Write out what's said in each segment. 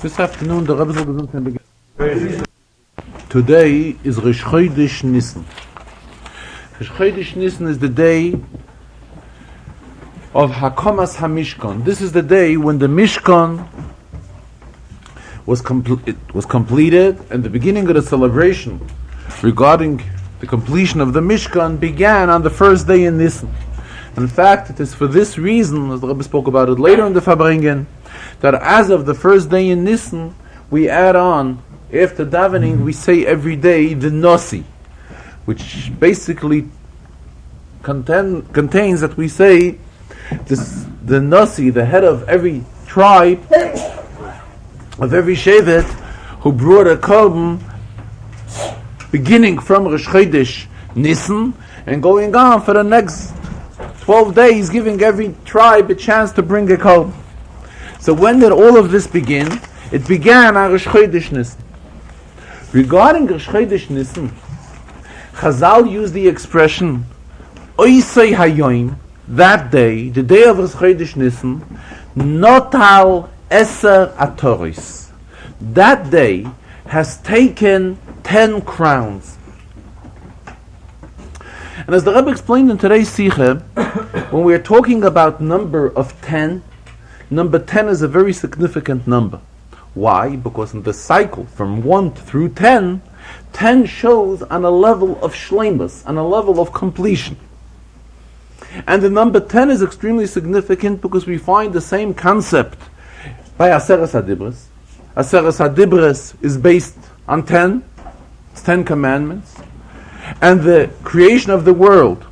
This afternoon, the Rebbe will begin. Today is Rosh Chodesh Nisan. Rosh Chodesh Nisan is the day of Hakomas HaMishkan. This is the day when the Mishkan was completed, and the beginning of the celebration regarding the completion of the Mishkan began on the first day in Nisan. In fact, it is for this reason, as the Rebbe spoke about it later in the Farbrengen, that as of the first day in Nisan, we add on, after davening, we say every day the Nasi, which basically contains that we say the Nasi, the head of every tribe, of every Shevet, who brought a korban, beginning from Rosh Chodesh Nisan and going on for the next 12 days, giving every tribe a chance to bring a korban. So when did all of this begin? It began on Rosh Chodesh Nisan. Regarding Rosh Chodesh Nisan, Chazal used the expression Oisei Hayoim, that day, the day of Rosh Chodesh Nisan, Notal Eser Atoris. That day has taken 10 crowns. And as the Rebbe explained in today's Sikha, when we are talking about number of 10, number 10 is a very significant number. Why? Because in the cycle from 1 through 10, 10 shows on a level of shleimus, on a level of completion. And the number 10 is extremely significant because we find the same concept by Aseres HaDibros. Aseres HaDibros is based on 10, it's 10 commandments. And the creation of the world,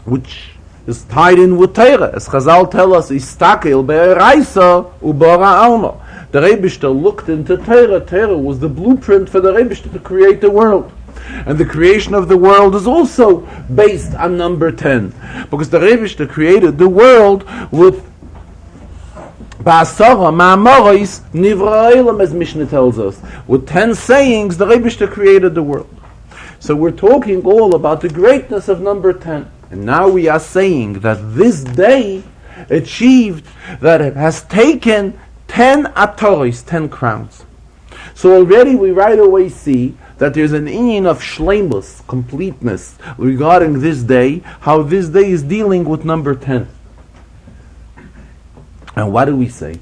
which is tied in with Torah, as Chazal tell us, Istakel be'eraisa ubara alma. The Rebishter looked into Torah. Torah was the blueprint for the Rebishter to create the world. And the creation of the world is also based on number 10. Because the Rebishter created the world with Ba'asara ma'amoros nivra olam, as Mishnah tells us. With 10 sayings, the Rebishter created the world. So we're talking all about the greatness of number 10. And now we are saying that this day achieved, that it has taken 10 atoris, 10 crowns. So already we right away see that there's an inyan of shleimus, completeness, regarding this day, how this day is dealing with number 10. And what do we say?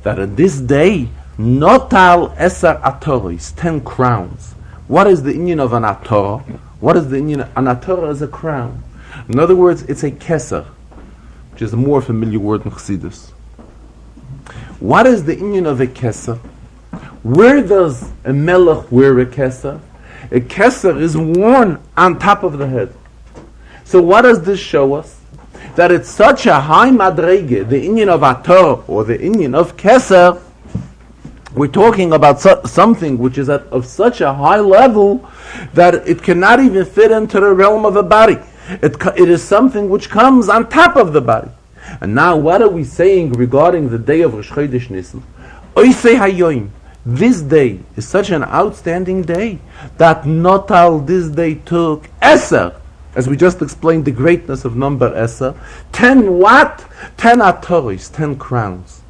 That on this day, notal eser atoris, 10 crowns. What is the inyan of an atorah? What is the inyan? An atorah is a crown. In other words, it's a keser, which is a more familiar word in Chassidus. What is the inyan of a keser? Where does a melech wear a keser? A keser is worn on top of the head. So what does this show us? That it's such a high madrege, the inyan of atorah, or the inyan of keser. We're talking about something which is of such a high level that it cannot even fit into the realm of a body. It is something which comes on top of the body. And now what are we saying regarding the day of Rosh Chodesh Nisan? Oisei Hayoim. This day is such an outstanding day that Notal this day took Eser, as we just explained the greatness of number Eser, 10 what? 10 atoris, 10 crowns.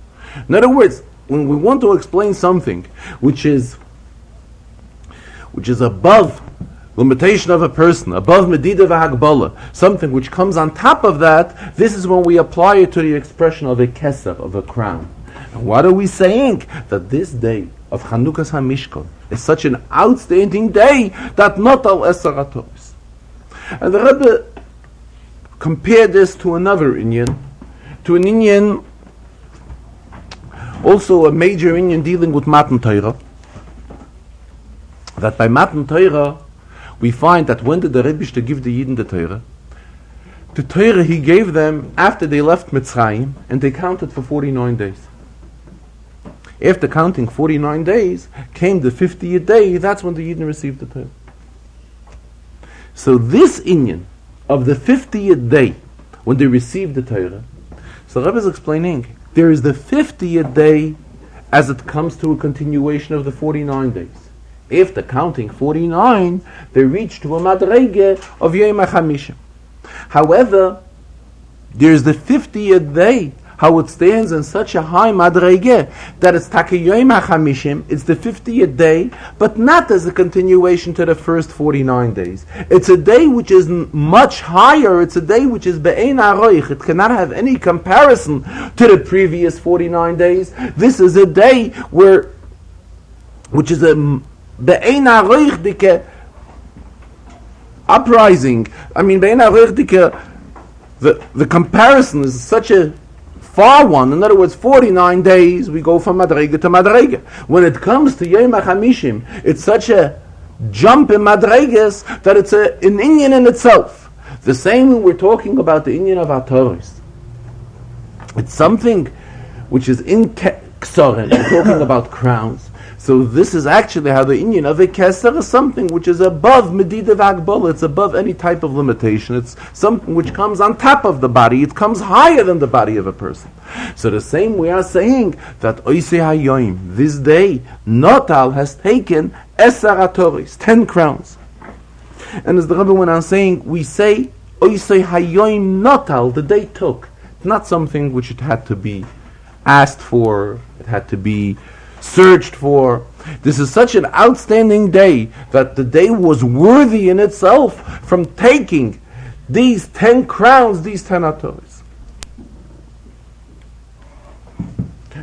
In other words, when we want to explain something which is above limitation of a person, above medida v'hagbala, something which comes on top of that, this is when we apply it to the expression of a keser, of a crown. And what are we saying? That this day of Chanukas HaMishkan is such an outstanding day that not al eser atoris. And the Rebbe compared this to another inyan, to an inyan, also a major inyan dealing with Matan Torah. That by Matan Torah, we find that when did the Rebishter give the Yidden the Torah? The Torah he gave them after they left Mitzrayim, and they counted for 49 days. After counting 49 days, came the 50th day, that's when the Yidden received the Torah. So this inyan of the 50th day, when they received the Torah, so Rebbe is explaining, there is the 50th day as it comes to a continuation of the 49 days. After counting 49, they reach to a madrege of Yom HaChamishim. However, there is the 50th day how it stands in such a high madrege that it's Takayom HaChamishim, it's the 50th day, but not as a continuation to the first 49 days. It's a day which is much higher, it's a day which is Be'ein HaRoich, it cannot have any comparison to the previous 49 days. This is a day which is a Be'ein HaRoich dike uprising. I mean, Be'ein HaRoich dike, the comparison is such a far one. In other words, 49 days we go from Madrega to Madrega. When it comes to Yom HaChamishim, it's such a jump in Madregas that it's an inyan in itself. The same when we're talking about the inyan of our Torahs. It's something which is in Ksoren. We're talking about crowns. So this is actually how the inyan of a keser is something which is above medida v'agbala. It's above any type of limitation. It's something which comes on top of the body. It comes higher than the body of a person. So the same we are saying that Oisei Hayoim, this day, Notal has taken Esar HaToros, 10 crowns. And as the Rebbe went on saying, we say Oisei Hayoim Notal, the day took. It's not something which it had to be asked for. It had to be searched for. This is such an outstanding day that the day was worthy in itself from taking these 10 crowns, these 10 Atoris.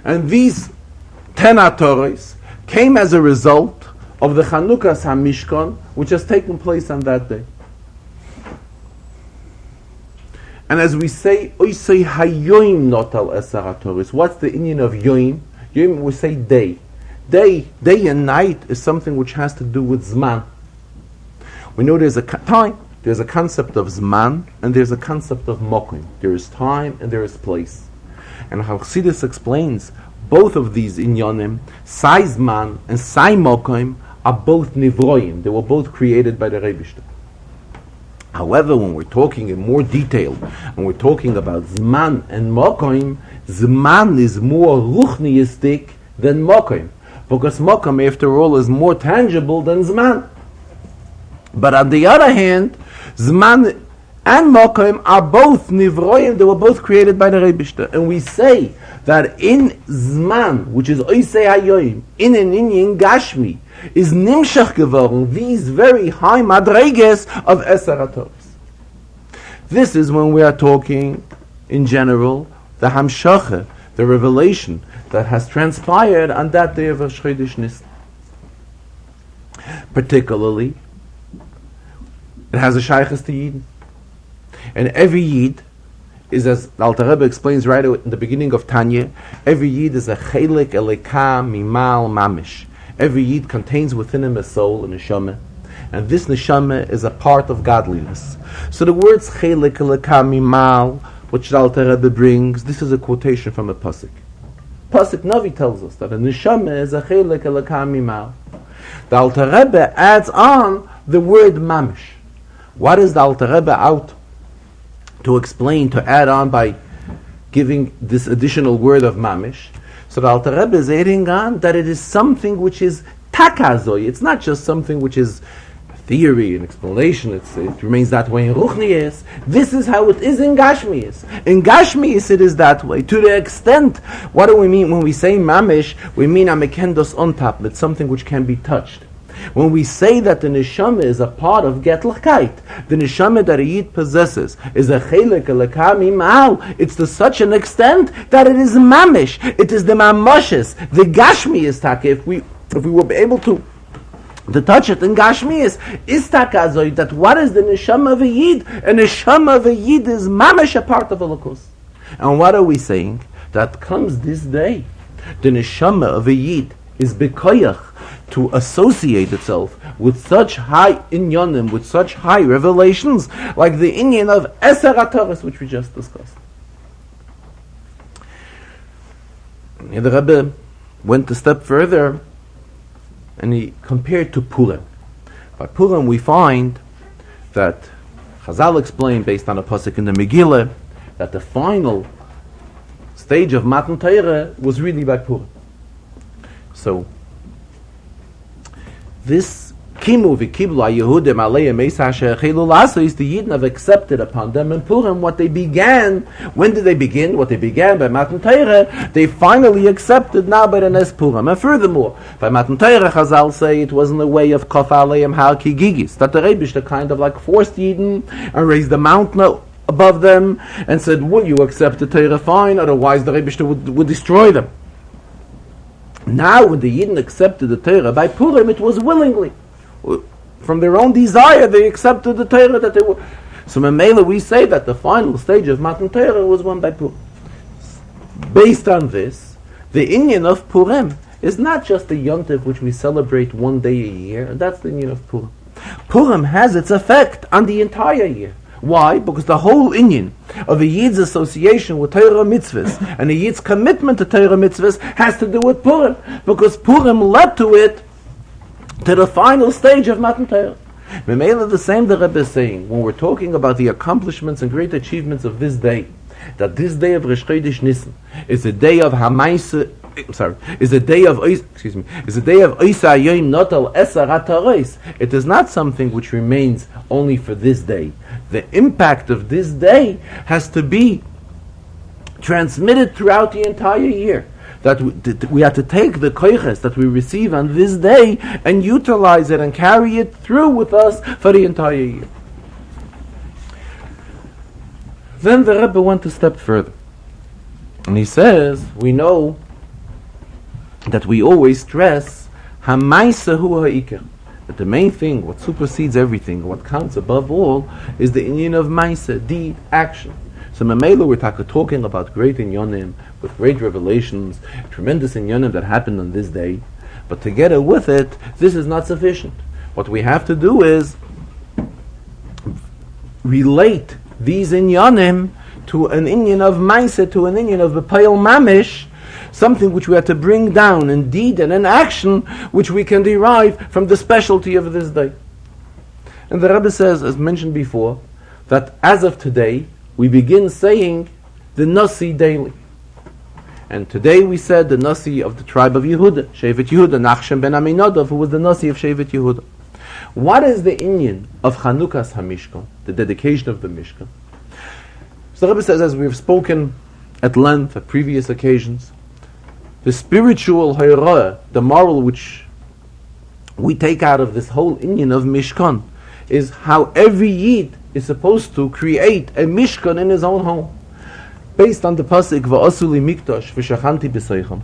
And these 10 Atoris came as a result of the Chanukas HaMishkan, which has taken place on that day. And as we say, Oisei Hayoim Notal Esar Atoris. What's the inyan of Yoim? Yoim, we say day. Day and night is something which has to do with Zman. We know there's a time, there's a concept of Zman, and there's a concept of Mokim. There is time and there is place. And Chassidus explains both of these inyanim, Sai Zman and Sai Mokim, are both Nivroim. They were both created by the Rebishter. However, when we're talking in more detail, and we're talking about Zman and Mokim, Zman is more ruchniistic than Mokim, because Mokim, after all, is more tangible than Zman. But on the other hand, Zman and Mokim are both Nivroim, they were both created by the Rebishter. And we say that in Zman, which is Oisei Hayoim, in an inyan Gashmi, is Nimshach geworden, these very high Madreges of Esar HaToros. This is when we are talking, in general, the Hamshacha, the revelation that has transpired on that day of Rosh Chodesh Nisan. Particularly, it has a shaykhus to Yidden. And every Yid is, as the Alter Rebbe explains right in the beginning of Tanya, every Yid is a chelik eleka mimal mamish. Every Yid contains within him a soul, a neshama, and this neshama is a part of godliness. So the words chelik eleka mimal, which the Alter Rebbe brings, this is a quotation from a pasuk. Pasuk Navi tells us that a neshama is a chelik eleka mimal. The Alter Rebbe adds on the word mamish. What is the Alter Rebbe out to explain, to add on by giving this additional word of mamish? So the Alter Rebbe is adding on that it is something which is takazoi. It's not just something which is theory and explanation. It remains that way in Ruchnius. This is how it is in Gashmius. In Gashmius it is that way. To the extent, what do we mean when we say mamish? We mean amekendos on top. It's something which can be touched. When we say that the neshama is a part of Getlachkeit, the neshama that a Yid possesses is a chelik eleka mimal, it's to such an extent that it is mamish. It is the mamoshes, the gashmius taka. If we will be able to touch it in gashmius, is takazoid that what is the neshama of a Yid? A neshama of a Yid is mamish, a part of a lakus. And what are we saying? That comes this day. The neshama of a Yid is bekoyach to associate itself with such high inyanim, with such high revelations, like the inyan of Esar HaToros, which we just discussed. And the Rebbe went a step further, and he compared to Purim. By Purim we find that Chazal explained, based on a pasuk in the Megillah, that the final stage of Matan Torah was really by Purim. So, this Kimu v'kibla Yehudim aleim eisa asher echelu lasos, the Yidden have accepted upon them in Purim what they began. When did they begin? What they began by Matan Torah, they finally accepted now by the Nes Purim. And furthermore, by Matan Torah, Chazal say it was in the way of Kof aleim har kigigis, that the Rebbe kind of like forced Yidden and raised the mountain above them and said, "Will you accept the Torah? Fine, otherwise the Rebbe would destroy them." Now, when the Yidden accepted the Torah by Purim, it was willingly. From their own desire, they accepted the Torah that they were. So, Memela, we say that the final stage of Matan Torah was won by Purim. Based on this, the inyan of Purim is not just a yontif which we celebrate one day a year, and that's the inyan of Purim. Purim has its effect on the entire year. Why? Because the whole inyan of a Yid's association with Torah mitzvahs and a Yid's commitment to Torah mitzvahs has to do with Purim, because Purim led to it, to the final stage of Matan Torah. The same the Rebbe is saying, when we're talking about the accomplishments and great achievements of this day, that this day of Rosh Chodesh Nisan is a day of is a day of Oisa Yoim Notal Esar HaTaros. It is not something which remains only for this day. The impact of this day has to be transmitted throughout the entire year. That we have to take the koiches that we receive on this day and utilize it and carry it through with us for the entire year. Then the Rebbe went a step further. And he says, we know that we always stress ha'maisa hu ha'ikar, that the main thing, what supersedes everything, what counts above all, is the inyan of maisa, deed, action. So Mamela, we're talking about great inyanim, with great revelations, tremendous inyanim that happened on this day. But together with it, this is not sufficient. What we have to do is relate these inyanim to an inyan of maisa, to an inyan of b'payil mamish, something which we have to bring down in deed and in action, which we can derive from the specialty of this day. And the Rebbe says, as mentioned before, that as of today, we begin saying the Nasi daily. And today we said the Nasi of the tribe of Yehuda, Shevet Yehuda, Nachshon ben Aminadov, who was the Nasi of Shevet Yehuda. What is the inyan of Chanukas HaMishkan, the dedication of the Mishkan? So the Rebbe says, as we have spoken at length at previous occasions, the spiritual hayra, the moral which we take out of this whole inyan of Mishkan, is how every Yid is supposed to create a Mishkan in his own home. Based on the pasuk, Va'asuli mikdash v'shachanti b'seichem.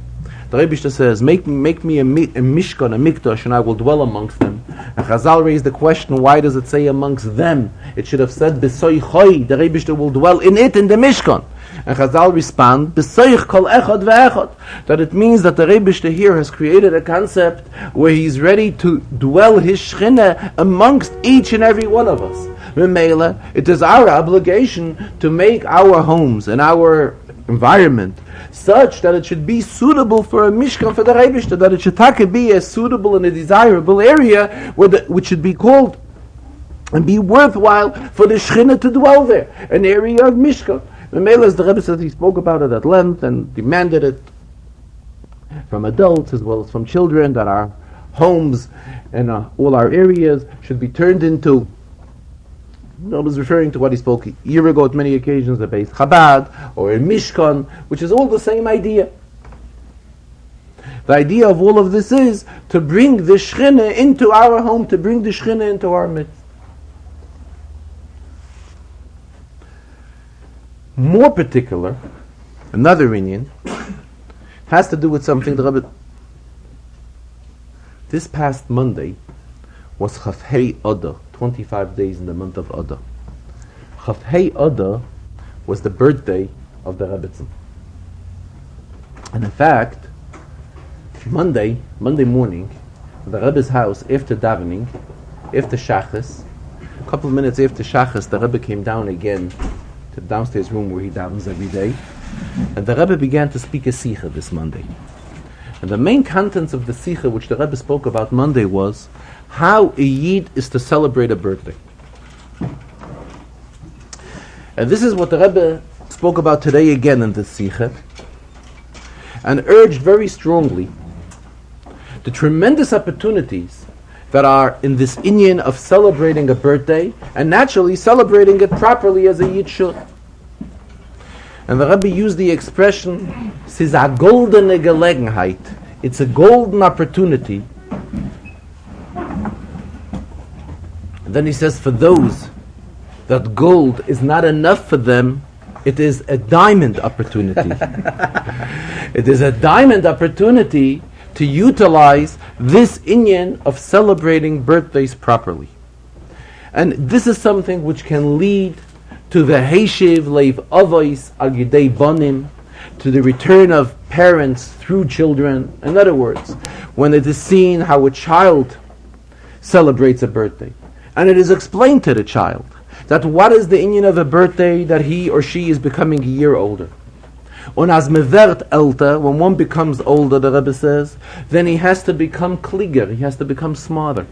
The Rebbe says, make me a Mishkan, a Mikdash, and I will dwell amongst them. And Chazal raised the question, why does it say amongst them? It should have said, B'soichoi, the Rebbe will dwell in it, in the Mishkan. And Chazal respond, B'soich kol echad ve'echad, that it means that the Rebbe here has created a concept where he's ready to dwell his Shechina amongst each and every one of us. Memela, it is our obligation to make our homes and our environment such that it should be suitable for a Mishkan for the Rebbe, that it should be a suitable and a desirable area which should be called and be worthwhile for the Shechina to dwell there, an area of Mishkan. Memela, as the Rebbe said, he spoke about it at length and demanded it from adults as well as from children, that our homes and all our areas should be turned into, I was referring to what he spoke a year ago at many occasions, the Beis Chabad or a Mishkan, which is all the same idea. The idea of all of this is to bring the Shechina into our home, to bring the Shechina into our midst. More particular, another inyan has to do with something the Rebbe. This past Monday was Chafhei Adar, 25 days in the month of Adar. Chafhei Adar was the birthday of the Rebbetzin. And in fact, Monday morning, at the Rebbe's house, after davening, after Shachas, a couple of minutes after Shachas, the Rebbe came down again to the downstairs room where he davens every day, and the Rebbe began to speak a Sikha this Monday. And the main contents of the Sikha which the Rebbe spoke about Monday was how a Yid is to celebrate a birthday. And this is what the Rebbe spoke about today again in the Sikha, and urged very strongly the tremendous opportunities that are in this inyan of celebrating a birthday, and naturally celebrating it properly as a Yid should. And the Rebbe used the expression, "Es ist a goldene Gelegenheit." It's a golden opportunity. And then he says, for those that gold is not enough for them, it is a diamond opportunity. It is a diamond opportunity to utilize this inyan of celebrating birthdays properly. And this is something which can lead to the Heishiv Leiv Avos Al Yidei Bonim, to the return of parents through children. In other words, when it is seen how a child celebrates a birthday, and it is explained to the child that what is the inyan of a birthday, that he or she is becoming a year older. Und as me wird älter, when one becomes older, the Rebbe says, then he has to become kliger, he has to become smarter.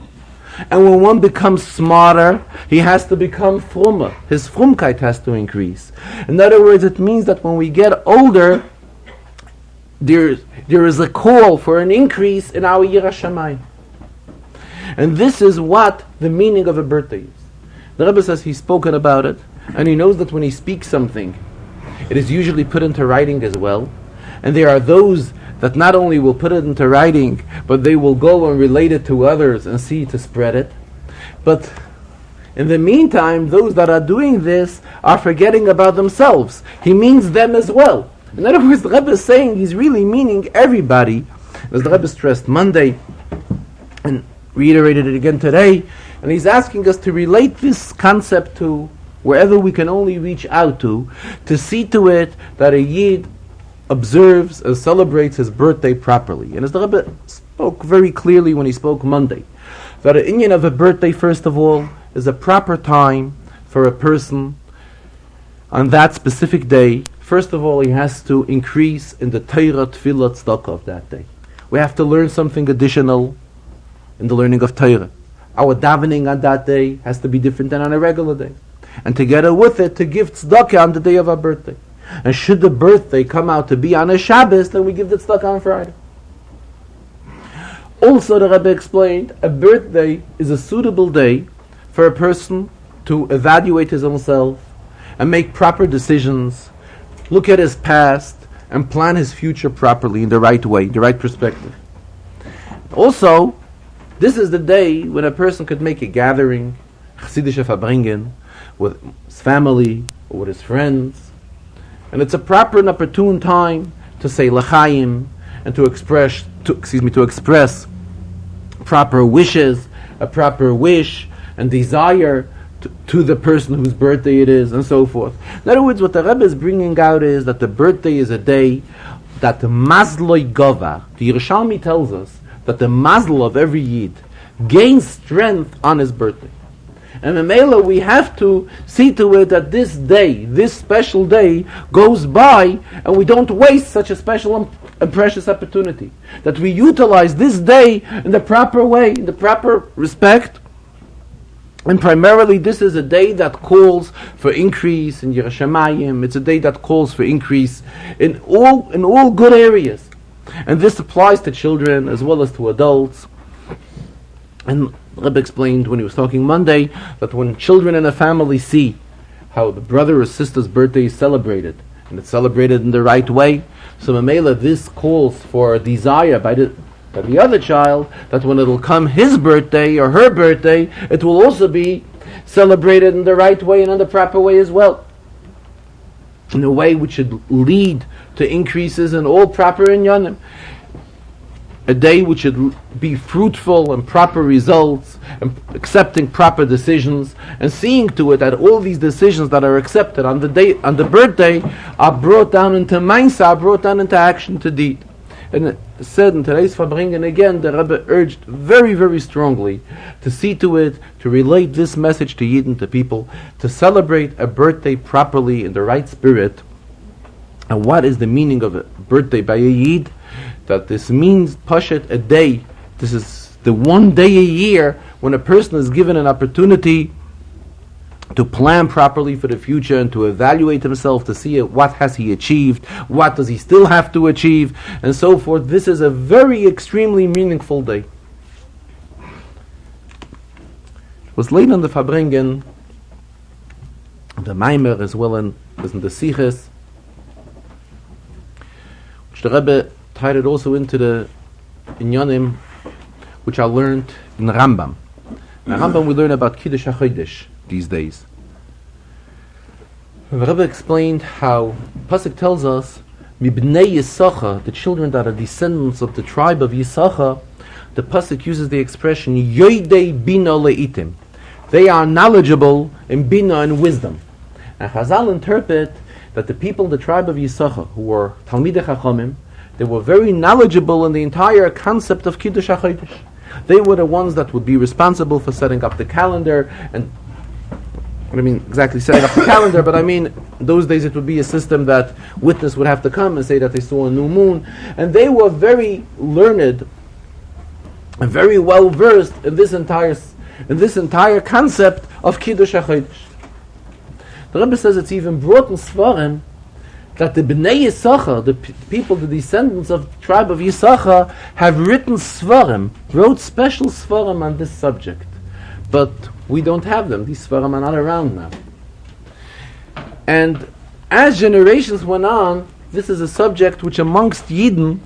And when one becomes smarter, he has to become frummer. His frumkeit has to increase. In other words, it means that when we get older, there is a call for an increase in our Yirah Shamayim. And this is what the meaning of a birthday is. The Rebbe says he's spoken about it, and he knows that when he speaks something, it is usually put into writing as well. And there are those that not only will put it into writing, but they will go and relate it to others and see to spread it. But in the meantime, those that are doing this are forgetting about themselves. He means them as well. In other words, the Rebbe is saying he's really meaning everybody. As the Rebbe stressed Monday, and reiterated it again today, and he's asking us to relate this concept to wherever we can only reach out to see to it that a Yid observes and celebrates his birthday properly. And as the Rebbe spoke very clearly when he spoke Monday, that an inyan of a birthday, first of all, is a proper time for a person on that specific day. First of all, he has to increase in the Torah, Tefillah, Tzedakah of that day. We have to learn something additional in the learning of Torah. Our davening on that day has to be different than on a regular day. And together with it, to give tzedakah on the day of our birthday. And should the birthday come out to be on a Shabbos, then we give the tzedakah on Friday. Also, the Rebbe explained, a birthday is a suitable day for a person to evaluate his own self and make proper decisions, look at his past, and plan his future properly in the right way, the right perspective. Also, this is the day when a person could make a gathering, Chassidische Farbrengen, with his family or with his friends, and it's a proper and opportune time to say l'chaim and to express proper wishes, a proper wish and desire to the person whose birthday it is, and so forth. In other words, what the Rebbe is bringing out is that the birthday is a day that the mazloi gova, the Yerushalmi tells us that the mazel of every Yid gains strength on his birthday. And in Mela, we have to see to it that this day, this special day, goes by and we don't waste such a special and precious opportunity. That we utilize this day in the proper way, in the proper respect. And primarily this is a day that calls for increase in Yirah Shamayim. It's a day that calls for increase in all good areas. And this applies to children as well as to adults. And Rebbe explained when he was talking Monday that when children in a family see how the brother or sister's birthday is celebrated, and it's celebrated in the right way, so Mamela, this calls for a desire by the other child that when it will come his birthday or her birthday, it will also be celebrated in the right way and in the proper way as well. In a way which should lead to increases in all proper inyanim. A day which should be fruitful and proper results, and accepting proper decisions, and seeing to it that all these decisions that are accepted on the birthday, are brought down into mindsa, are brought down into action, to deed. And it said in today's Farbrengen again, the Rebbe urged very, very strongly to see to it, to relate this message to Yidden, to people, to celebrate a birthday properly in the right spirit. And what is the meaning of a birthday by a Yid? That this means Pashat, a day. This is the one day a year when a person is given an opportunity to plan properly for the future and to evaluate himself, to see what has he achieved, what does he still have to achieve, and so forth. This is a very extremely meaningful day. Was laid on the Farbrengen, the Maimer as well as in the Siches, which the Rebbe tied it also into the Inyanim, which I learned in Rambam. In Rambam we learn about Kiddush HaChodesh these days. The Rebbe explained how Pasuk tells us, Mibnei Yisachar, the children that are descendants of the tribe of Yisachar, the Pasuk uses the expression Yoidei Bina Leitim. They are knowledgeable in Bina and wisdom. And Chazal interpret that the people in the tribe of Yisachar, who were Talmidei Chachamim, they were very knowledgeable in the entire concept of Kiddush HaChodesh. They were the ones that would be responsible for setting up the calendar, and I mean exactly setting up the calendar, but I mean in those days it would be a system that witness would have to come and say that they saw a new moon, and they were very learned and very well versed in this entire concept of Kiddush HaChodesh. The Rebbe says it's even brought in Svarim that the Bnei Yisachar, the people, the descendants of the tribe of Yisachar, have written Svarim, wrote special Svarim on this subject. But we don't have them. These Svarim are not around now. And as generations went on, this is a subject which amongst Yidden,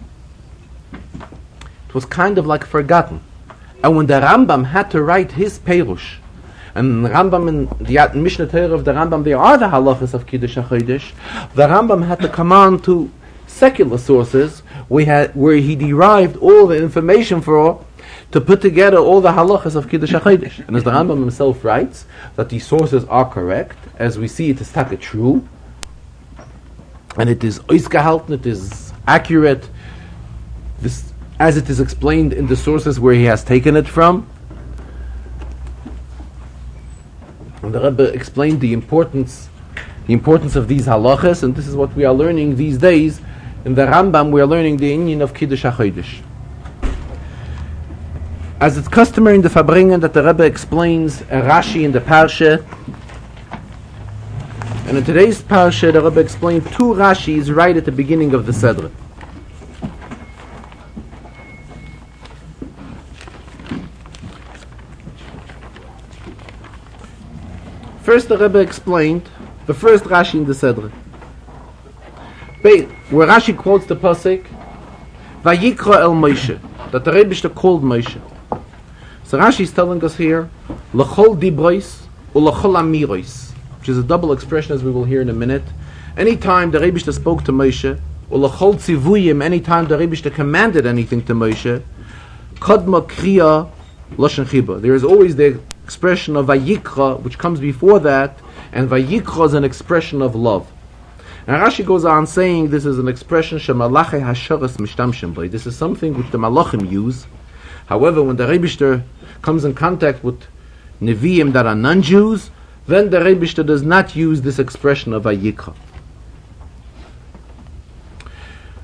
it was kind of like forgotten. And when the Rambam had to write his Perush, and Rambam in the Mishnah Torah of the Rambam, they are the halachas of Kiddush HaChodesh, the Rambam had to come on to secular sources where he derived all the information for to put together all the halachas of Kiddush HaChodesh. And as the Rambam himself writes, that these sources are correct, as we see it is taka true, and it is oisgehalten, it is accurate, this, as it is explained in the sources where he has taken it from. And the Rebbe explained the importance of these halachas, and this is what we are learning these days. In the Rambam, we are learning the inyan of Kiddush HaChodesh. As it's customary in the Farbrengen that the Rebbe explains a Rashi in the Parsha, and in today's Parsha, the Rebbe explained two Rashis right at the beginning of the Sedra. First, the Rebbe explained the first Rashi in the Sedra, where Rashi quotes the pasuk Vayikra el Moshe, that the Rebbe called Moshe. So Rashi is telling us here L'chol dibrois u'l'chol amirois, which is a double expression as we will hear in a minute. Anytime the Rebbe spoke to Moshe, u'l'chol tzivuyim, anytime the Rebbe commanded anything to Moshe, kadma kriya lashon chiba. There is always the expression of Vayikra, which comes before that, and Vayikra is an expression of love. And Rashi goes on saying this is an expression shemalachei hasharas mishtamshim by. This is something which the malachim use. However, when the Rebbe comes in contact with Nevi'im that are non-Jews, then the Rebbe does not use this expression of Vayikra.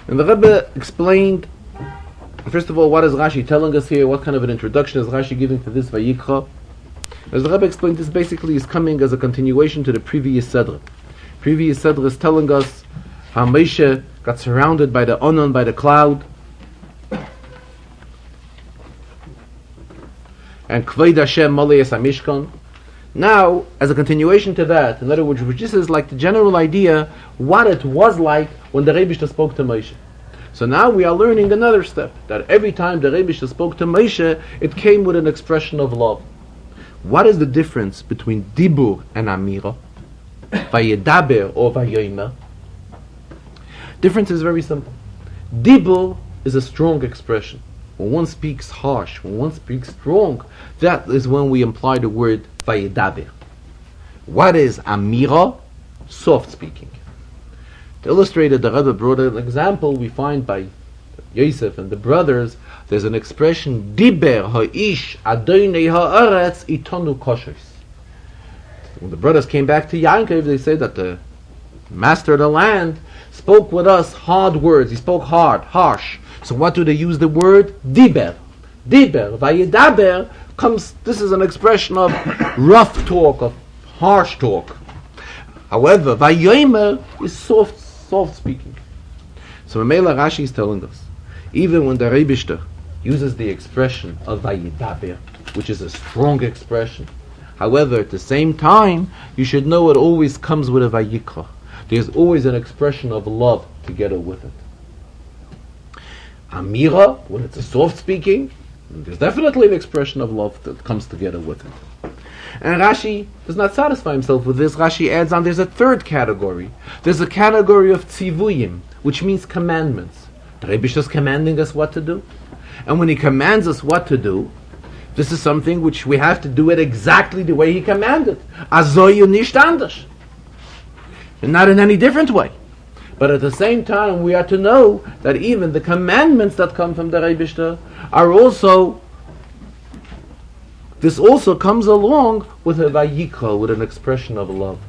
And the Rebbe explained, first of all, what is Rashi telling us here? What kind of an introduction is Rashi giving to this Vayikra? As the Rebbe explained, this basically is coming as a continuation to the previous Sedra. Previous Sedra is telling us how Moshe got surrounded by the Onan, by the cloud, and Kvod Hashem Malei Es HaMishkan. Now, as a continuation to that, in other words, which this is like the general idea, what it was like when the Rebbe spoke to Moshe. So now we are learning another step, that every time the Rebbe spoke to Moshe, it came with an expression of love. What is the difference between Dibur and Amira? Vayedaber or Vayomer? Difference is very simple. Dibur is a strong expression. When one speaks harsh, when one speaks strong, that is when we imply the word Vayedaber. What is Amira? Soft speaking. To illustrate it, the Rebbe brought an example we find by Yosef and the brothers. There's an expression, Diber ha'ish adonai ha'aretz itonu koshos. When the brothers came back to Yankov, they said that the master of the land spoke with us hard words. He spoke hard, harsh. So what do they use the word? Diber. Diber, vayedaber, this is an expression of rough talk, of harsh talk. However, vayomer is soft speaking. So Mamela Rashi is telling us, even when the Rebbe uses the expression of Vayedaber, which is a strong expression, However, at the same time, you should know it always comes with a Vayikra. There's always an expression of love together with it. Amira, when it's a soft speaking, there's definitely an expression of love that comes together with it. And Rashi does not satisfy himself with this. Rashi adds on, there's a third category. There's a category of tzivuyim, which means commandments. The Rebbe is commanding us what to do. And when he commands us what to do, this is something which we have to do it exactly the way he commanded. Azoyu nicht anders. And not in any different way. But at the same time, we are to know that even the commandments that come from the Rebbe are also, this also comes along with a Vayikra, with an expression of love.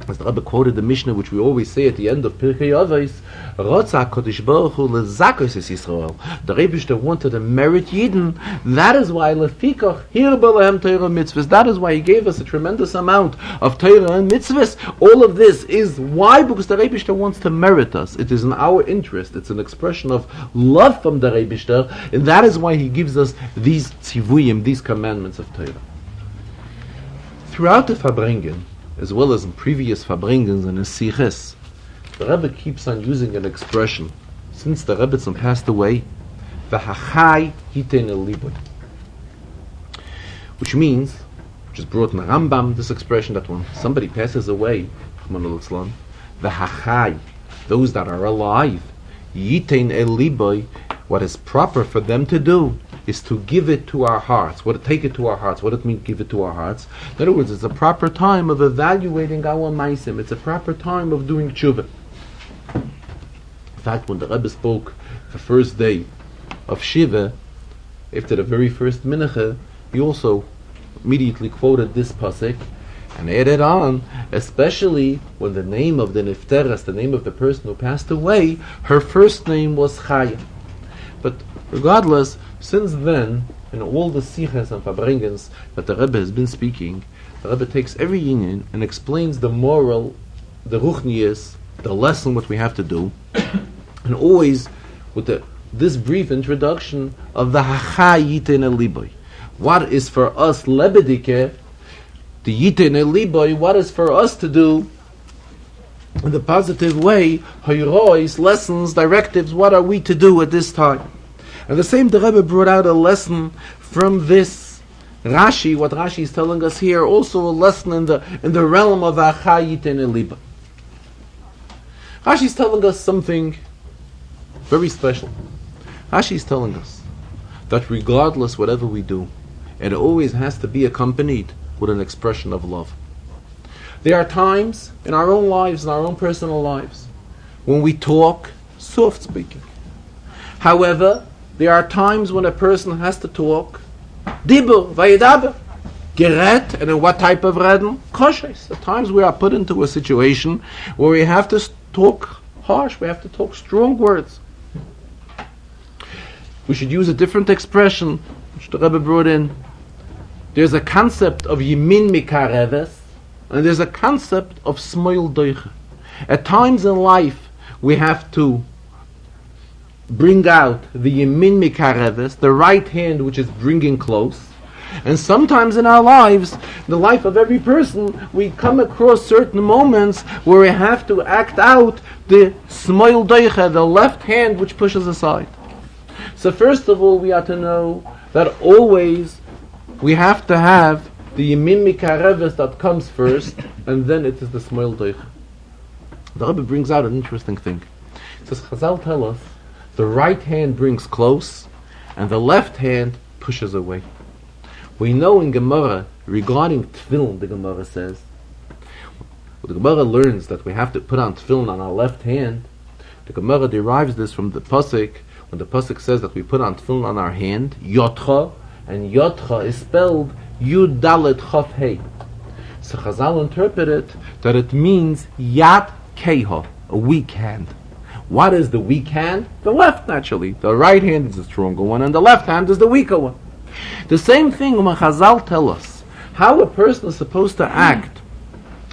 As the Rebbe quoted the Mishnah, which we always say at the end of Pirkei Avos, Rotza HaKadosh Baruch Hu lezakos es Yisrael. The Rebbe wanted to merit Yidden. That is why lefikach hirba lehem Torah mitzvahs. That is why he gave us a tremendous amount of Torah and mitzvahs. All of this is why? Because the Rebbe wants to merit us. It is in our interest. It's an expression of love from the Rebbe, and that is why he gives us these tzivuyim, these commandments of Torah. Throughout the Farbrengen, as well as in previous Farbrengens and in Siches, the Rebbe keeps on using an expression. Since the Rebbetzin passed away, V'hachai hitein el liboy, which means, which is brought in the Rambam, this expression that when somebody passes away, V'hachai, those that are alive, hitein el liboy, what is proper for them to do is to give it to our hearts. Take it to our hearts. What does it mean, give it to our hearts? In other words, it's a proper time of evaluating our maisim. It's a proper time of doing tshuva. In fact, when the Rebbe spoke the first day of Shiva, after the very first mincha, he also immediately quoted this pasuk and added on, especially when the name of the nifteres, the name of the person who passed away, her first name was Chaya. But regardless, since then, in all the siches and farbrengens that the Rebbe has been speaking, the Rebbe takes every union and explains the moral, the ruchnius, the lesson what we have to do, and always with this brief introduction of the hacha yitein el liboy. What is for us lebedike, the yitein el liboy, what is for us to do in the positive way, hayrois, lessons, directives, what are we to do at this time? And the same, the Rebbe brought out a lesson from this Rashi, what Rashi is telling us here, also a lesson in the realm of Achayit and Eliba. Rashi is telling us something very special. Rashi is telling us that regardless whatever we do, it always has to be accompanied with an expression of love. There are times in our own lives, in our own personal lives, when we talk soft speaking. However, there are times when a person has to talk dibur, vayedaber, geret, and in what type of reden? Koshes. At times we are put into a situation where we have to talk harsh, we have to talk strong words. We should use a different expression, which the Rebbe brought in. There's a concept of yimin mikareves, and there's a concept of smoil doiche. At times in life, we have to bring out the yemin mikareves, the right hand which is bringing close. And sometimes in our lives, the life of every person, we come across certain moments where we have to act out the smoil doiche, the left hand which pushes aside. So first of all, we have to know that always we have to have the yemin mikareves that comes first, and then it is the smoil doiche. The Rebbe brings out an interesting thing. It says, Chazal tell us, the right hand brings close, and the left hand pushes away. We know in Gemara, regarding tefillin, the Gemara says, the Gemara learns that we have to put on tefillin on our left hand. The Gemara derives this from the pasuk, when the pasuk says that we put on tefillin on our hand, yotcha, and yotcha is spelled yud dalet chaf hey. So Chazal interpreted that it means yad keha, a weak hand. What is the weak hand? The left, naturally. The right hand is the stronger one, and the left hand is the weaker one. The same thing when Chazal tell us how a person is supposed to act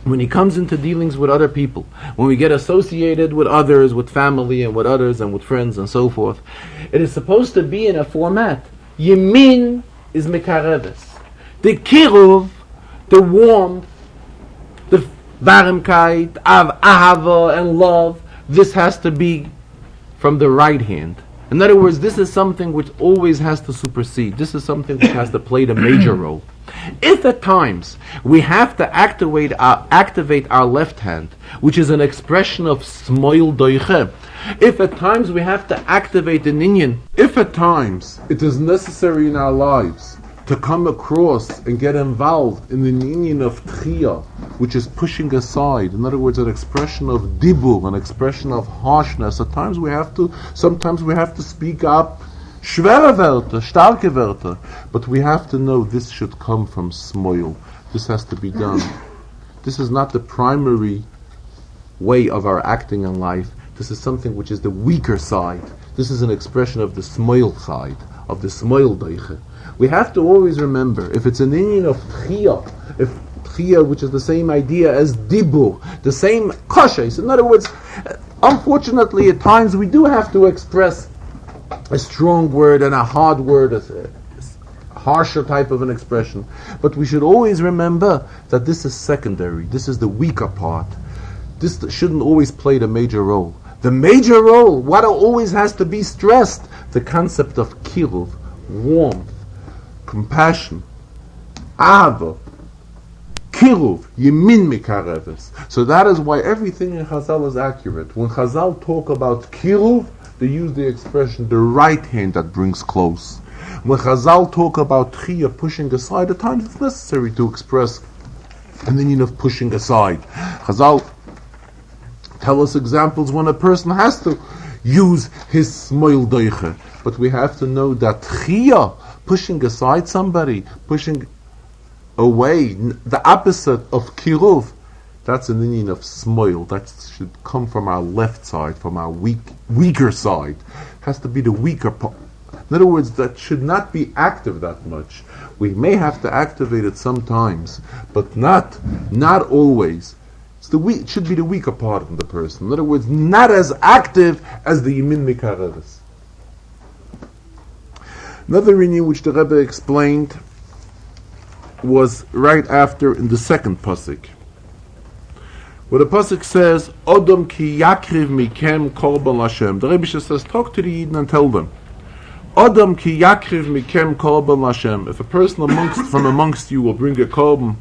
when he comes into dealings with other people, when we get associated with others, with family and with others and with friends and so forth. It is supposed to be in a format. Yemin is mekareves. The kiruv the warmth, the Warmkeit, of Ahava and love, this has to be from the right hand. In other words, this is something which always has to supersede. This is something which has to play the major role. If at times we have to activate our left hand, which is an expression of smoil doiche, if at times we have to activate an inyan, if at times it is necessary in our lives to come across and get involved in the inyan of tchiyah, which is pushing aside, in other words, an expression of dibur, an expression of harshness, sometimes we have to speak up schwere Wörter, starke Wörter, but we have to know this should come from smoil. This has to be done. This is not the primary way of our acting in life. This is something which is the weaker side. This is an expression of the smoil side, of the smoil doiche. We have to always remember, if it's an inyan of tchiyah, if tchiyah, which is the same idea as dibur, the same koshes. In other words, unfortunately, at times we do have to express a strong word and a hard word, a harsher type of an expression. But we should always remember that this is secondary. This is the weaker part. This shouldn't always play the major role. The major role, what always has to be stressed, the concept of kiruv, warmth, compassion, ahava, kiruv, yemin mikareves. So that is why everything in Chazal is accurate. When Chazal talk about kiruv, they use the expression the right hand that brings close. When Chazal talk about tchiyah, pushing aside, at times it's necessary to express an inyan of pushing aside. Chazal tell us examples when a person has to use his smoil doiche. But we have to know that tchiyah, pushing aside somebody, pushing away, the opposite of kiruv, that's an inyan of smoil. That should come from our left side, from our weaker side. It has to be the weaker part. In other words, that should not be active that much. We may have to activate it sometimes, but not always. It should be the weaker part of the person. In other words, not as active as the Yemin Mikareves. Another inyan which the Rebbe explained was right after in the second pasuk, where the pasuk says, "Odom ki yakriv mikem korban Hashem." The Rebbe says, talk to the Yidden and tell them, "Odom ki yakriv mikem korban Hashem." If a person from amongst you will bring a korban,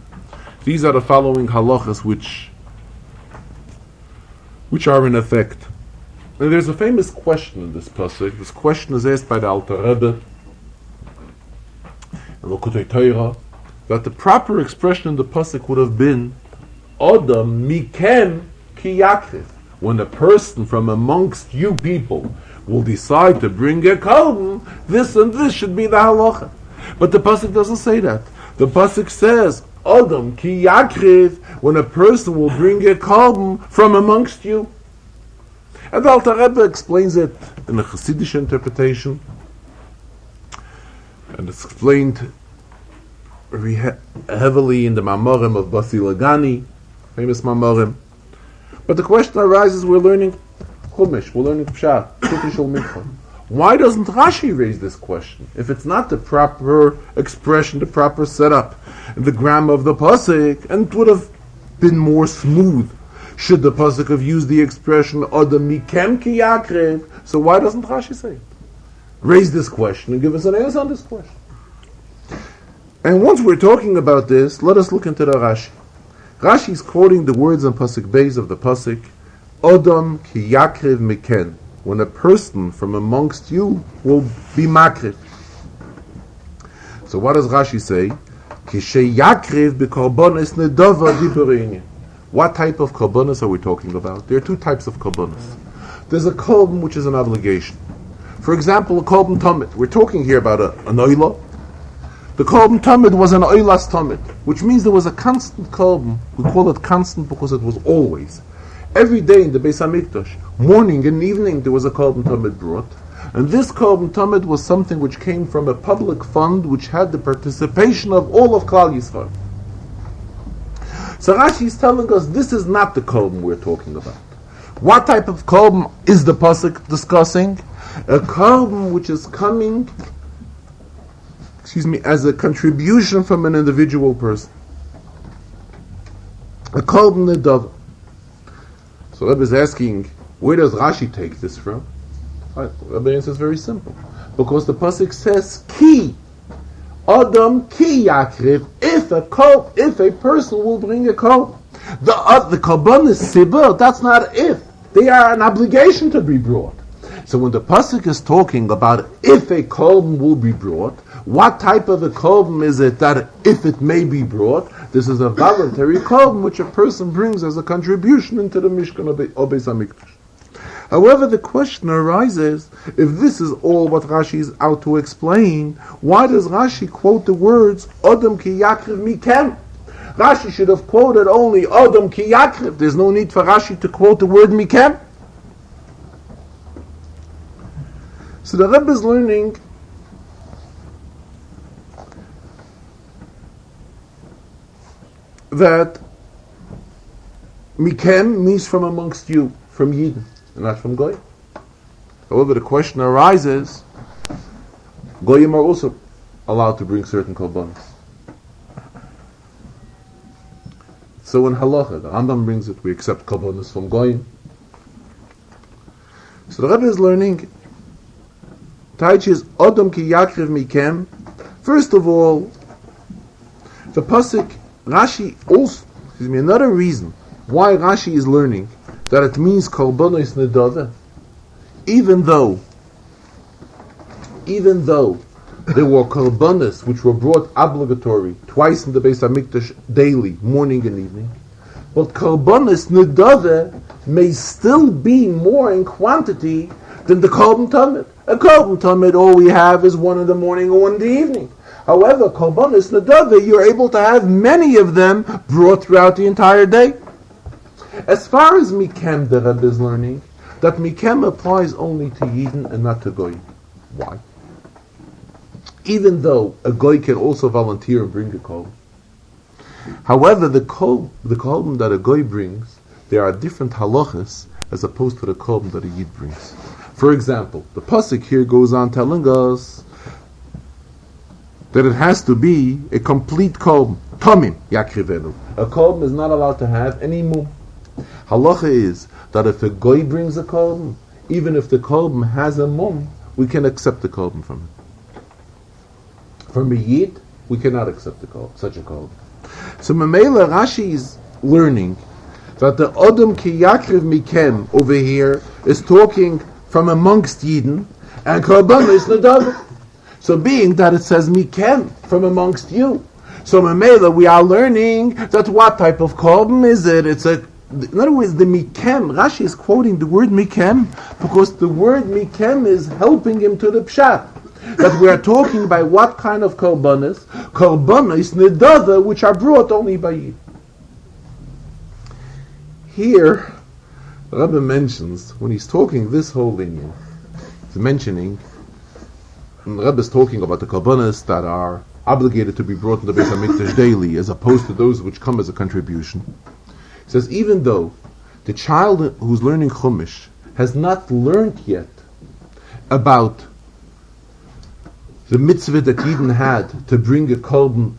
these are the following halachas which are in effect. And there's a famous question in this pasuk. This question is asked by the Alter Rebbe in L'Kutei Torah, that the proper expression in the pasuk would have been Odom mikem ki yakriv. When a person from amongst you people will decide to bring a korban, this and this should be the halacha. But the pasuk doesn't say that. The pasuk says Odom ki yakriv, when a person will bring a korban from amongst you. And the Alter Rebbe explains it in a Chassidish interpretation, and it's explained very heavily in the Mamorim of Basi Lagani, famous Mamorim. But the question arises, we're learning Chumash, we're learning Pshat, why doesn't Rashi raise this question? If it's not the proper expression, the proper setup, the grammar of the pasuk, and it would have been more smooth should the pasuk have used the expression Odom mikem ki yakriv. So why doesn't Rashi say it? Raise this question and give us an answer on this question. And once we're talking about this, let us look into the Rashi. Rashi is quoting the words on pasuk Beis of the pasuk, Odom ki yakriv miken, when a person from amongst you will be makriv. So what does Rashi say? Ki sheyakriv b'korbanos nedava diburin. What type of korbanos are we talking about? There are two types of korbanos. There's a korban which is an obligation. For example, a korban tamid. We're talking here about an oila. The korban tamid was an oilas tamid, which means there was a constant korban. We call it constant because it was always. Every day in the Beis HaMikdash, morning and evening, there was a korban tamid brought. And this korban tamid was something which came from a public fund which had the participation of all of Klal Yisrael. So Rashi is telling us this is not the korban we're talking about. What type of korban is the pasuk discussing? A korban which is coming, as a contribution from an individual person. A korban nedava. So Rebbe is asking, where does Rashi take this from? Rebbe answers very simple. Because the pasuk says, ki, Adam ki yakriv, if a person will bring a korban. The korban is sibur, that's not if. They are an obligation to be brought. So when the pasuk is talking about if a korban will be brought, what type of a korban is it that if it may be brought? This is a voluntary korban which a person brings as a contribution into the Mishkan or Beis HaMikdash. However, the question arises, if this is all what Rashi is out to explain, why does Rashi quote the words Adam ki yakriv mikem? Rashi should have quoted only Adam ki yakriv. There's no need for Rashi to quote the word mikem. So the Rebbe is learning that mikem means from amongst you, from Yidden, and not from Goy. However, the question arises, Goyim are also allowed to bring certain korbanos. So in Halacha, the Rambam brings it, we accept korbanos from Goyim. So the Rebbe is learning, Taich is Adam ki yakriv mikem. First of all, the pasuk Rashi also, another reason why Rashi is learning that it means korbanos nedava, even though there were korbanos which were brought obligatory twice in the Beis HaMikdash daily, morning and evening, but korbanos nedava may still be more in quantity than the korban tamid. A korban tamid, all we have is one in the morning or one in the evening. However, korbanos nedava, you're able to have many of them brought throughout the entire day. As far as mikem, the Rebbe is learning that mikem applies only to Yidden and not to Goy. Why? Even though a Goy can also volunteer and bring a korban. However, the korban that a Goy brings, there are different halachas as opposed to the korban that a Yid brings. For example, the pasuk here goes on telling us that it has to be a complete korban. Tomim yakrivenu. A korban is not allowed to have any mum. Halacha is that if a Goy brings a korban, even if the korban has a mum, we can accept the korban from it. From a Yid, we cannot accept such a korban. So Mamela Rashi is learning that the Adam ki yakriv mikem over here is talking from amongst Yidden, and korbanos nedava. So being that it says mikem, from amongst you, so Mamela we are learning that what type of korban is it? In other words, the mikem, Rashi is quoting the word mikem because the word mikem is helping him to the pshat. That we are talking by what kind of korbanos? Korbanos nedava, which are brought only by Yid. Here, the Rebbe mentions, when he's talking this whole lineage, he's mentioning, and the Rebbe is talking about the korbanos that are obligated to be brought in the Beis HaMikdash daily, as opposed to those which come as a contribution. He says, even though the child who's learning Chumash has not learned yet about the mitzvah that Yidden had to bring a korban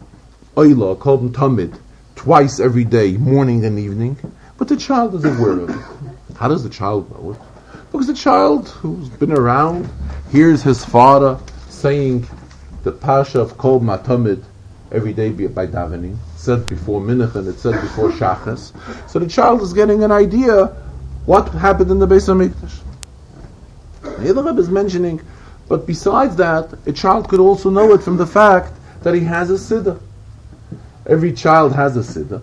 oila, a korban tamid, twice every day, morning and evening, but the child is aware of it. How does the child know it? Because the child who's been around hears his father saying the parsha of korban tamid every day by davening, said before mincha and it said before shachas. So the child is getting an idea what happened in the Beis HaMikdash. The other Rebbe is mentioning, but besides that, a child could also know it from the fact that he has a siddur. Every child has a siddur.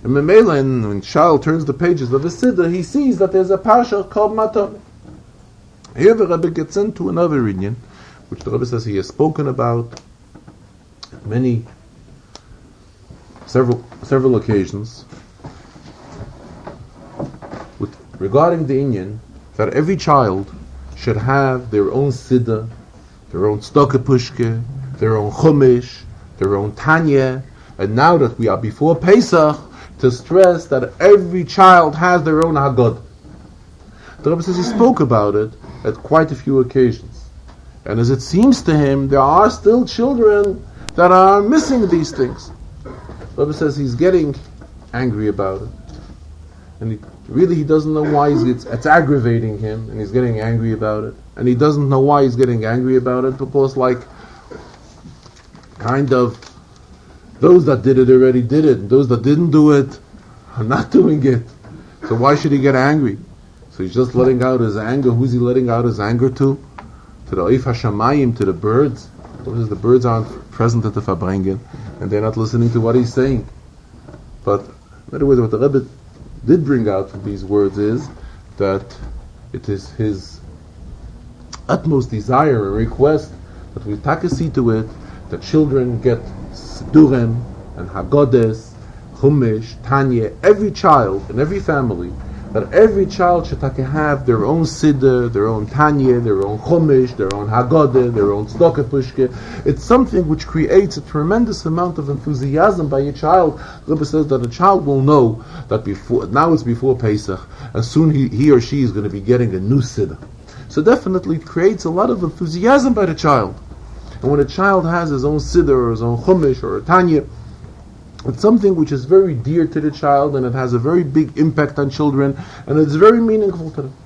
And Memela, when a child turns the pages of a siddur, he sees that there's a parsha called Matam. Here the Rebbe gets into another inyan, which the Rebbe says he has spoken about several occasions, regarding the inyan that every child should have their own siddur, their own stokke their own chumash, their own tanya, and now that we are before Pesach, to stress that every child has their own Haggadah. The Rebbe says he spoke about it at quite a few occasions. And as it seems to him, there are still children that are missing these things. The Rebbe says he's getting angry about it. And he doesn't know why it's aggravating him, and he's getting angry about it. And he doesn't know why he's getting angry about it, because kind of, those that did it already did it, and those that didn't do it are not doing it. So why should he get angry? So he's just letting out his anger. Who's he letting out his anger to? To the Oif HaShamayim, to the birds. Because the birds aren't present at the Farbrengen, and they're not listening to what he's saying. But, in other words, what the Rebbe did bring out from these words is that it is his utmost desire and request that we see to it that children get Sidurim and Haggodes, Chumash, Tanya, every child in every family, that every child should have their own Siddur, their own Tanya, their own Chumash, their own Haggadah, their own Tzedakah Pushke. It's something which creates a tremendous amount of enthusiasm by a child. The Rebbe says that a child will know that now it's before Pesach, and soon he or she is going to be getting a new Siddur. So definitely it creates a lot of enthusiasm by the child. And when a child has his own Siddur or his own Chumash or a Tanya, it's something which is very dear to the child, and it has a very big impact on children, and it's very meaningful to them.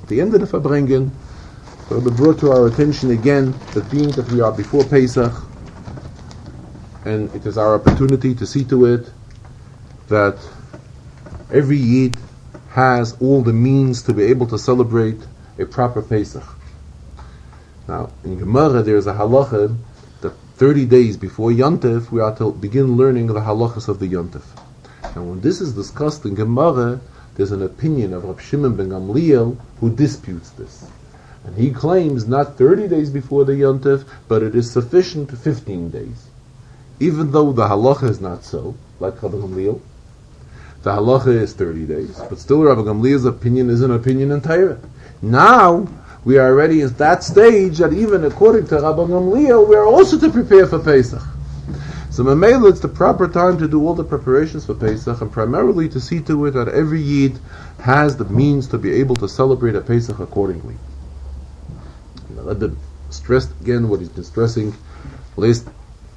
At the end of the Farbrengen, the Rebbe brought to our attention again that being that we are before Pesach, and it is our opportunity to see to it that every Yid has all the means to be able to celebrate a proper Pesach. Now, in Gemara there is a halacha that 30 days before Yontif, we are to begin learning the halachas of the Yontif. And when this is discussed in Gemara, there's an opinion of Rab Shimon ben Gamliel who disputes this. And he claims not 30 days before the Yontif, but it is sufficient 15 days. Even though the halacha is not so, like Rabbi Gamliel, the halacha is 30 days, but still Rabbi Gamliel's opinion is an opinion in Torah. Now, we are already at that stage that even according to Rabbi Gamliel, we are also to prepare for Pesach. So Mamela, it's the proper time to do all the preparations for Pesach, and primarily to see to it that every Yid has the means to be able to celebrate a Pesach accordingly. And the Rebbe stressed again what he's been stressing last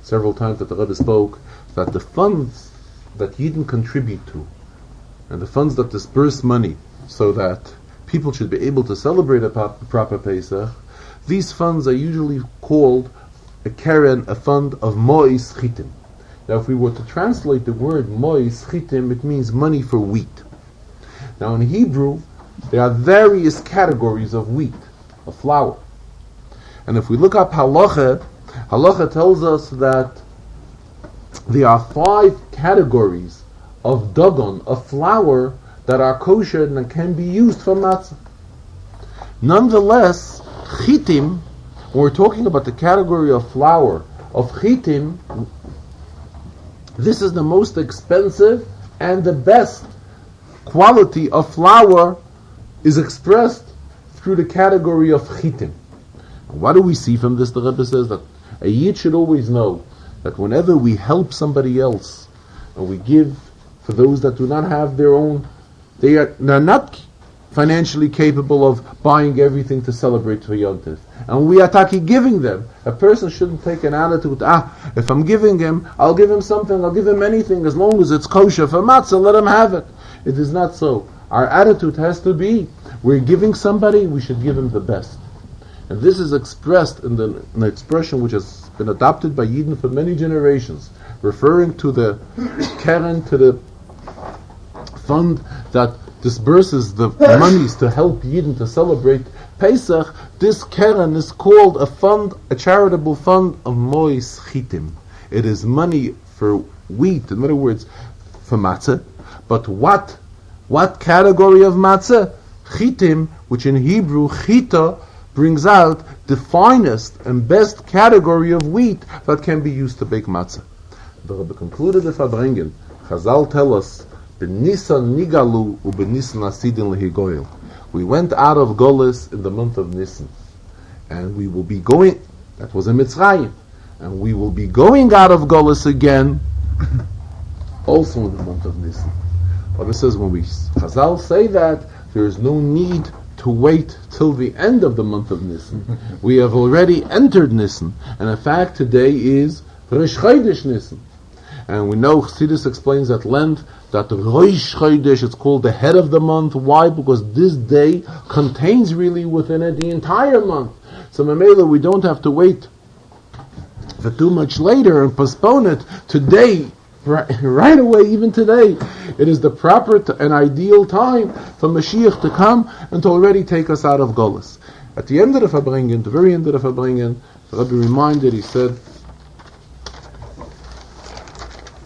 several times that the Rebbe spoke, that the funds that Yidden contribute to, and the funds that disperse money so that people should be able to celebrate a proper Pesach, these funds are usually called a keren, a fund of mois chitim. Now if we were to translate the word mois chitim, it means money for wheat. Now in Hebrew, there are various categories of wheat, of flour. And if we look up halacha, halacha tells us that there are 5 categories of dagon, of flour, that are kosher and can be used for matzah. Nonetheless, chitim, when we're talking about the category of flour, of chitim, this is the most expensive and the best quality of flour is expressed through the category of chitim. What do we see from this? The Rebbe says that a Yid should always know that whenever we help somebody else and we give for those that do not have their own, they're not financially capable of buying everything to celebrate for Yontif. And we are giving them. A person shouldn't take an attitude, if I'm giving him, I'll give him something, I'll give him anything, as long as it's kosher for matzah, let him have it. It is not so. Our attitude has to be, we're giving somebody, we should give him the best. And this is expressed in the expression which has been adopted by Yidden for many generations, referring to the keren, to the fund that disburses the monies to help Yidden to celebrate Pesach. This keren is called a fund, a charitable fund of mois chitim. It is money for wheat, in other words, for matzah. But what category of matzah? Chitim, which in Hebrew, chita, brings out the finest and best category of wheat that can be used to bake matzah. The Rebbe concluded the Farbrengen. Chazal tell us, B'Nisan nigalu u'b'Nisan asidin lehigoyel. We went out of Golis in the month of Nisan, and we will be going. That was in Mitzrayim, and we will be going out of Golis again, also in the month of Nisan. But it says when we Chazal say that, there is no need to wait till the end of the month of Nisan. We have already entered Nisan, and in fact today is Rosh Chodesh Nisan. And we know Chassidus explains at length that the Rosh Chodesh is called the head of the month. Why? Because this day contains really within it the entire month. So Mamela, we don't have to wait for too much later and postpone it. Today, right away, even today, it is the proper and ideal time for Mashiach to come and to already take us out of Golus. At the end of the Farbrengen, the very end of the Farbrengen, the Rebbe reminded, he said,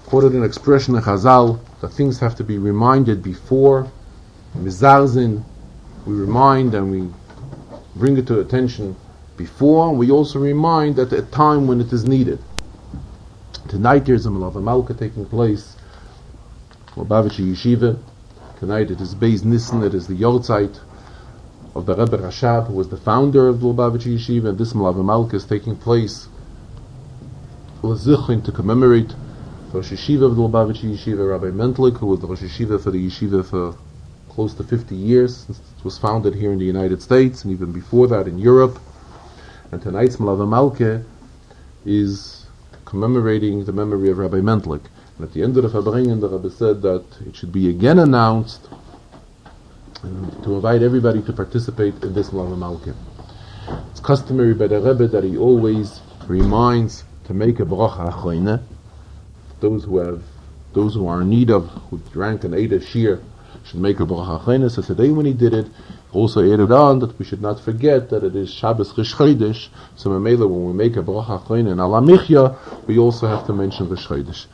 quoted an expression in Chazal, that things have to be reminded before. Mizarzin, we remind and we bring it to attention before, and we also remind at a time when it is needed. Tonight there's a Malav Malka taking place, Lubavitcher Yeshiva. Tonight it is Beis Nissen, it is the Yortzeit of the Rebbe Rashab, who was the founder of the Lubavitcher Yeshiva, and this Malav Malka is taking place to commemorate the Rosh Yeshiva of the Lubavitcher Yeshiva, Rabbi Mentlik, who was the Rosh Yeshiva for the Yeshiva for close to 50 years. It was founded here in the United States, and even before that in Europe. And tonight's Malav Malka is commemorating the memory of Rabbi Mentlik. And at the end of the Farbrengen, the Rebbe said that it should be again announced and to invite everybody to participate in this Malav Malka. It's customary by the Rebbe that he always reminds to make a bracha achroina. Those who are in need of, who drank and ate a shear, should make a bracha achroina. So today when he did it, he also added on that we should not forget that it is Shabbos Rosh Chodesh. So Mamela, when we make a bracha achroina in Ala Michya, we also have to mention Rosh Chodesh.